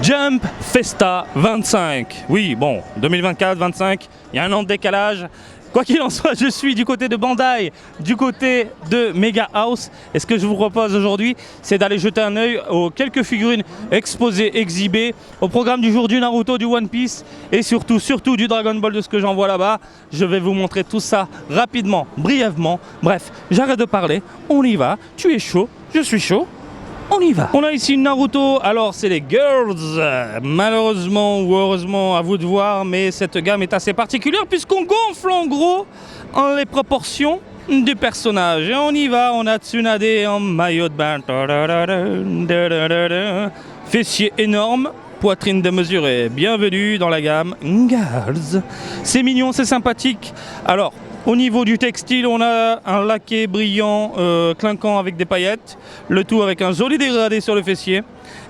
Jump Festa 25. Oui, bon, 2024, 25, il y a un an de décalage. Quoi qu'il en soit, je suis du côté de Bandai, du côté de Mega House. Et ce que je vous propose aujourd'hui, c'est d'aller jeter un œil aux quelques figurines exposées, exhibées, au programme du jour du Naruto, du One Piece et surtout du Dragon Ball de ce que j'en vois là-bas. Je vais vous montrer tout ça rapidement, brièvement. Bref, j'arrête de parler, on y va. Tu es chaud, je suis chaud. On y va. On a ici une Naruto, alors c'est les girls, malheureusement ou heureusement à vous de voir, mais cette gamme est assez particulière puisqu'on gonfle en gros les proportions du personnage. Et on y va, on a Tsunade en maillot de bain, fessier énorme, poitrine démesurée. Bienvenue dans la gamme girls. C'est mignon, c'est sympathique. Alors, au niveau du textile, on a un laqué brillant, clinquant avec des paillettes, le tout avec un joli dégradé sur le fessier.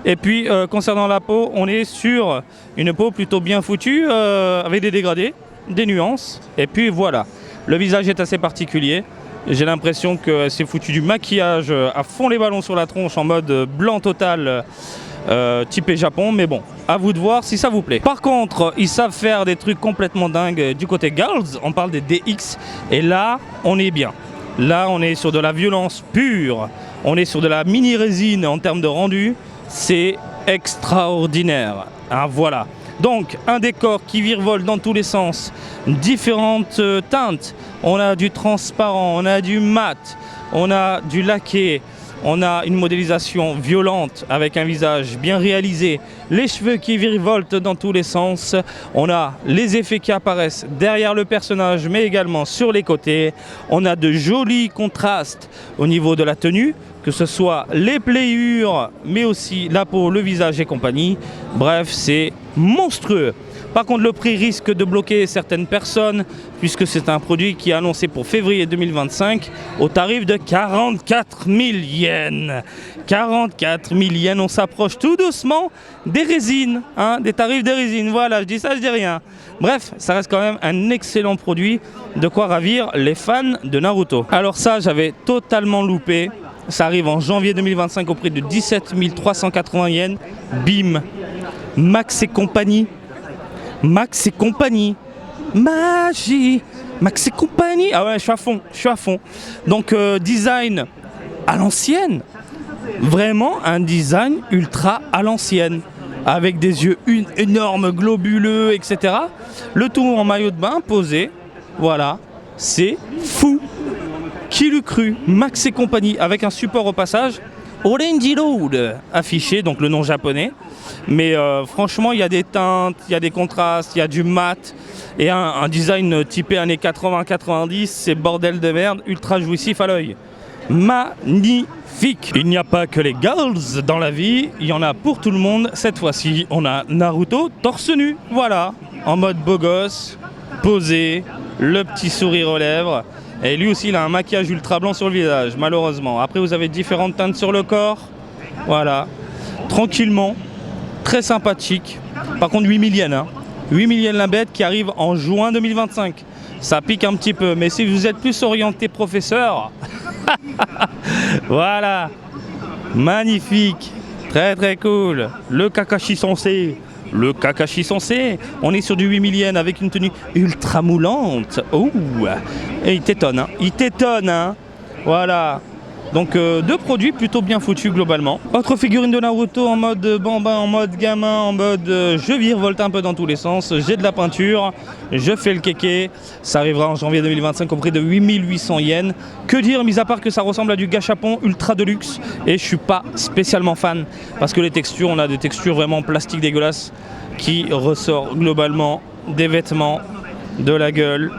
Et puis, concernant la peau, on est sur une peau plutôt bien foutue, avec des dégradés, des nuances. Et puis voilà, le visage est assez particulier. J'ai l'impression que c'est foutu du maquillage à fond les ballons sur la tronche en mode blanc total. Typé Japon, mais bon, à vous de voir si ça vous plaît. Par contre, ils savent faire des trucs complètement dingues du côté girls, on parle des DX, et là, on est bien. Là, on est sur de la violence pure, on est sur de la mini-résine en termes de rendu, c'est extraordinaire. Ah, voilà. Donc, un décor qui virevolte dans tous les sens, différentes teintes, on a du transparent, on a du mat, on a du laqué, on a une modélisation violente avec un visage bien réalisé, les cheveux qui virevoltent dans tous les sens, on a les effets qui apparaissent derrière le personnage mais également sur les côtés, on a de jolis contrastes au niveau de la tenue, que ce soit les pliures mais aussi la peau, le visage et compagnie, bref c'est monstrueux. Par contre, le prix risque de bloquer certaines personnes puisque c'est un produit qui est annoncé pour février 2025 au tarif de 44 000 yens. 44 000 yens, on s'approche tout doucement des résines, hein, des tarifs des résines. Voilà, je dis ça, je dis rien. Bref, ça reste quand même un excellent produit, de quoi ravir les fans de Naruto. Alors ça, j'avais totalement loupé. Ça arrive en janvier 2025 au prix de 17 380 yens. Bim, Max et compagnie. Max et compagnie, magie, Max et compagnie, ah ouais, je suis à fond. Donc design à l'ancienne, vraiment un design ultra à l'ancienne, avec des yeux énormes, globuleux, etc. Le tout en maillot de bain posé, voilà, c'est fou. Qui l'eût cru? Max et compagnie, avec un support au passage, Orange Road affiché, donc le nom japonais. Mais franchement, il y a des teintes, il y a des contrastes, il y a du mat et un design typé années 80-90, c'est bordel de merde, ultra jouissif à l'œil. Magnifique! Il n'y a pas que les girls dans la vie, il y en a pour tout le monde. Cette fois-ci, on a Naruto torse nu, voilà, en mode beau gosse, posé, le petit sourire aux lèvres. Et lui aussi, il a un maquillage ultra blanc sur le visage, malheureusement. Après, vous avez différentes teintes sur le corps, voilà, tranquillement. Très sympathique. Par contre 8 000 yens, hein. 8 000 yens la bête qui arrive en juin 2025. Ça pique un petit peu, mais si vous êtes plus orienté professeur, voilà, magnifique, très très cool. Le Kakashi Sensei. Le Kakashi Sensei, on est sur du 8 000 yens avec une tenue ultra moulante. Oh, et il t'étonne, hein. Voilà. Donc deux produits plutôt bien foutus globalement. Autre figurine de Naruto en mode bambin, en mode gamin, en mode je virevolte un peu dans tous les sens, j'ai de la peinture, je fais le kéké. Ça arrivera en janvier 2025 au prix de 8 800 yens. Que dire, mis à part que ça ressemble à du gachapon ultra de luxe et je suis pas spécialement fan parce que les textures, on a des textures vraiment plastiques dégueulasses qui ressortent globalement des vêtements, de la gueule.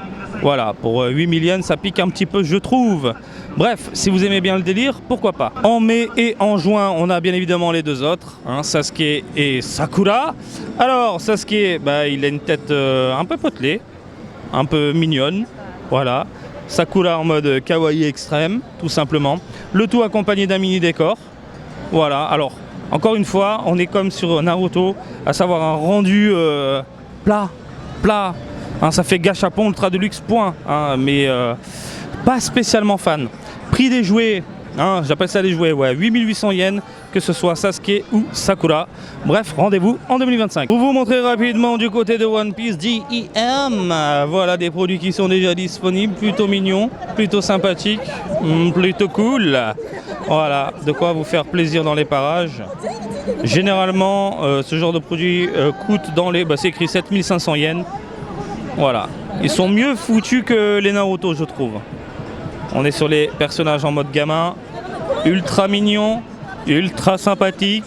Voilà, pour 8 000 yens, ça pique un petit peu, je trouve. Bref, si vous aimez bien le délire, pourquoi pas. En mai et en juin, on a bien évidemment les deux autres, hein, Sasuke et Sakura. Alors, Sasuke, bah, il a une tête un peu potelée, un peu mignonne, voilà. Sakura en mode kawaii extrême, tout simplement. Le tout accompagné d'un mini décor. Voilà, alors, encore une fois, on est comme sur Naruto, à savoir un rendu plat. Hein, ça fait gachapon ultra de luxe, point. Hein, mais pas spécialement fan. Prix des jouets, Hein, j'appelle ça les jouets, ouais, 8800 yens, que ce soit Sasuke ou Sakura. Bref, rendez-vous en 2025. Pour vous montrer rapidement du côté de One Piece DEM, voilà des produits qui sont déjà disponibles, plutôt mignons, plutôt sympathiques, plutôt cool. Voilà, de quoi vous faire plaisir dans les parages. Généralement, ce genre de produit coûte dans les... c'est écrit 7500 yens. Voilà, ils sont mieux foutus que les Naruto, je trouve. On est sur les personnages en mode gamin, ultra mignon, ultra sympathique,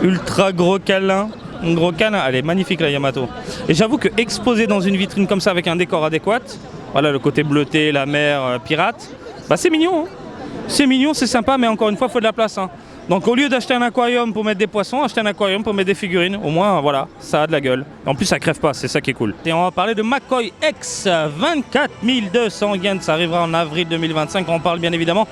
ultra gros câlin. Gros câlin, elle est magnifique la Yamato. Et j'avoue que exposé dans une vitrine comme ça avec un décor adéquat, voilà le côté bleuté, la mer, pirate, c'est mignon. Hein. C'est mignon, c'est sympa, mais encore une fois, il faut de la place. Hein. Donc au lieu d'acheter un aquarium pour mettre des poissons, acheter un aquarium pour mettre des figurines. Au moins, voilà, ça a de la gueule. En plus, ça crève pas, c'est ça qui est cool. Et on va parler de McCoy X, 24 200 yens, ça arrivera en avril 2025. On parle bien évidemment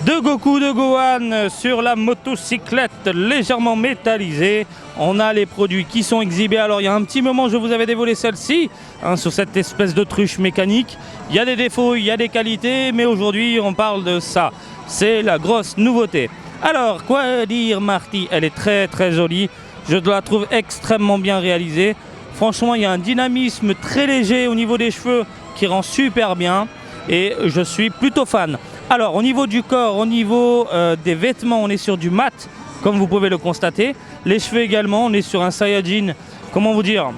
de Goku, de Gohan sur la motocyclette légèrement métallisée. On a les produits qui sont exhibés. Alors il y a un petit moment, je vous avais dévoilé celle-ci, sur cette espèce d'autruche mécanique. Il y a des défauts, il y a des qualités, mais aujourd'hui, on parle de ça. C'est la grosse nouveauté. Alors, quoi dire, Marty? Elle est très très jolie. Je la trouve extrêmement bien réalisée. Franchement, il y a un dynamisme très léger au niveau des cheveux qui rend super bien. Et je suis plutôt fan. Alors, au niveau du corps, au niveau des vêtements, on est sur du mat, comme vous pouvez le constater. Les cheveux également, on est sur un Saiyajin, comment vous dire,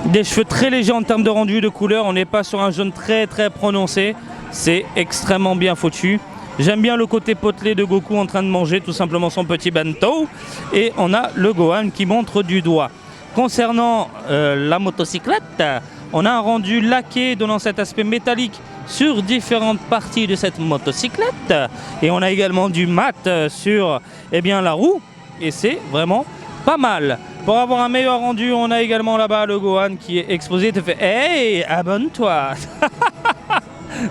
des cheveux très légers en termes de rendu, de couleur. On n'est pas sur un jaune très très prononcé. C'est extrêmement bien foutu. J'aime bien le côté potelé de Goku en train de manger tout simplement son petit bento. Et on a le Gohan qui montre du doigt. Concernant la motocyclette, on a un rendu laqué donnant cet aspect métallique sur différentes parties de cette motocyclette. Et on a également du mat sur la roue. Et c'est vraiment pas mal. Pour avoir un meilleur rendu, on a également là-bas le Gohan qui est exposé. Il te fait « Hey, abonne-toi !»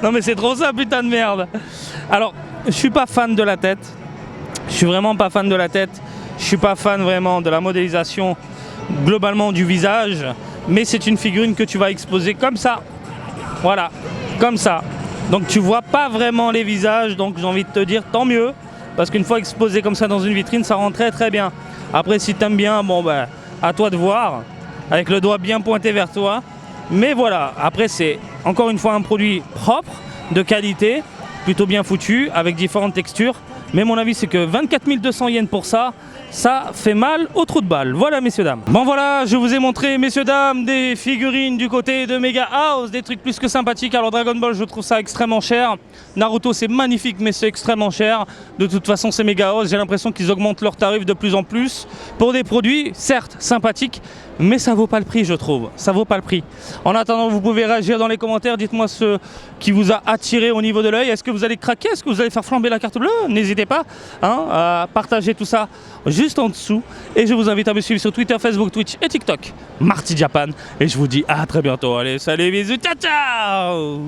Non mais c'est trop ça, putain de merde. Alors, je suis pas fan de la tête. Je suis vraiment pas fan de la tête. Je suis pas fan vraiment de la modélisation globalement du visage. Mais c'est une figurine que tu vas exposer comme ça. Voilà, comme ça. Donc tu vois pas vraiment les visages. Donc j'ai envie de te dire tant mieux. Parce qu'une fois exposé comme ça dans une vitrine, ça rend très très bien. Après si t'aimes bien, à toi de voir. Avec le doigt bien pointé vers toi. Mais voilà, après c'est encore une fois un produit propre, de qualité, plutôt bien foutu, avec différentes textures. Mais mon avis c'est que 24 200 yens pour ça, ça fait mal au trou de balle. Voilà messieurs dames. Bon voilà, je vous ai montré messieurs dames des figurines du côté de Mega House, des trucs plus que sympathiques. Alors Dragon Ball je trouve ça extrêmement cher. Naruto c'est magnifique mais c'est extrêmement cher. De toute façon c'est Mega House, j'ai l'impression qu'ils augmentent leurs tarifs de plus en plus pour des produits certes sympathiques, mais ça vaut pas le prix je trouve, ça vaut pas le prix. En attendant vous pouvez réagir dans les commentaires, dites-moi ce qui vous a attiré au niveau de l'œil. Est-ce que vous allez craquer, est-ce que vous allez faire flamber la carte bleue? N'hésitez pas à partager tout ça juste en dessous. Et je vous invite à me suivre sur Twitter, Facebook, Twitch et TikTok, Marty Japan. Et je vous dis à très bientôt. Allez, salut, bisous, ciao ciao.